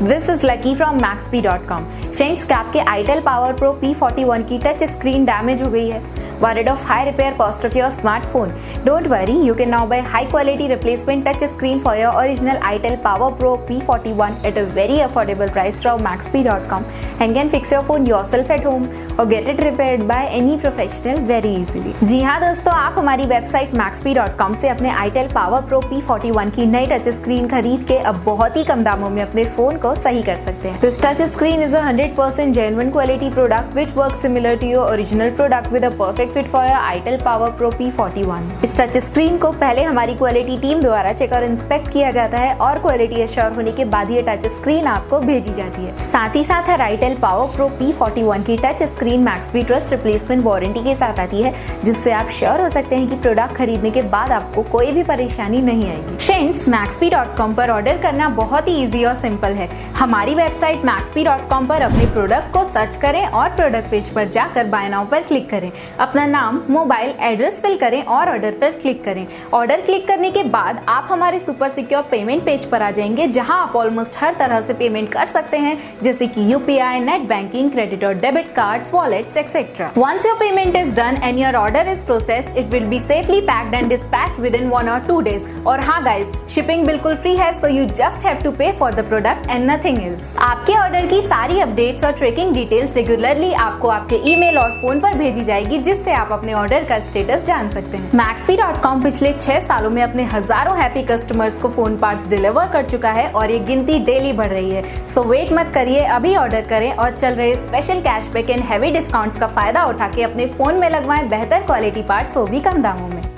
this is Lucky from Maxbhi.com. Friends, क्या आपके Itel PowerPro P41 की टच स्क्रीन डैमेज हो गई है? Worried of high repair cost of your smartphone? Don't worry, you can now buy high quality replacement touch screen for your original Itel PowerPro P41 at a very affordable price from Maxbhi.com and can fix your phone yourself at home or get it repaired by any professional very easily. जी हाँ दोस्तों, आप हमारी website Maxbhi.com से अपने Itel PowerPro P41 की नई touch screen खरीद के अब बहुत ही कम दामों में अपने फोन को सही कर सकते हैं। This touch screen is a 100% genuine quality product which works similar to your original product with a perfect fit for your Itel PowerPro P41. इस टच स्क्रीन को पहले हमारी क्वालिटी टीम द्वारा चेक और इंस्पेक्ट किया जाता है और क्वालिटी एश्योर होने के बाद ये टच स्क्रीन आपको भेजी जाती है। साथ ही साथ हर Itel PowerPro P41 की touch screen Maxbhi trust replacement warranty के साथ आती है, जिससे आप श्योर हो सकते हैं कि प्रोडक्ट खरीदने के बाद आपको कोई भी परेशानी नहीं आएगी। फ्रेंड्स, Maxbhi.com पर ऑर्डर करना बहुत ही इजी और सिंपल है। हमारी वेबसाइट Maxbhi.com पर अपने प्रोडक्ट को सर्च करें और प्रोडक्ट पेज पर जाकर बाय नाउ पर क्लिक करें। अपना नाम, मोबाइल, एड्रेस फिल करें और ऑर्डर पर क्लिक करें। ऑर्डर क्लिक करने के बाद आप हमारे सुपर सिक्योर पेमेंट पेज पर आ जाएंगे, जहां आप ऑलमोस्ट हर तरह से पेमेंट कर सकते हैं, जैसे कि यूपीआई, नेट बैंकिंग, क्रेडिट और debit cards, wallets etcetera. Once your payment is done and your order is processed, it will be safely packed and dispatched within 1 or 2 days. और हाँ गाइस, शिपिंग बिल्कुल free है, so you just have to pay for the product and nothing else. आपके order की सारी updates और tracking details regularly आपको आपके ईमेल और फोन पर भेजी जाएगी, जिससे आप अपने ऑर्डर का स्टेटस जान सकते हैं। Maxbhi.com पिछले 6 सालों में अपने हजारों हैप्पी कस्टमर्स को फोन पार्ट्स डिलीवर कर चुका है और ये गिनती डेली बढ़ रही है। सो वेट मत करिए, अभी ऑर्डर करें और चल रहे special cashback and heavy discounts का फायदा उठा के अपने फोन में लगवाएं बेहतर क्वालिटी पार्ट्स, वो भी कम दामों में।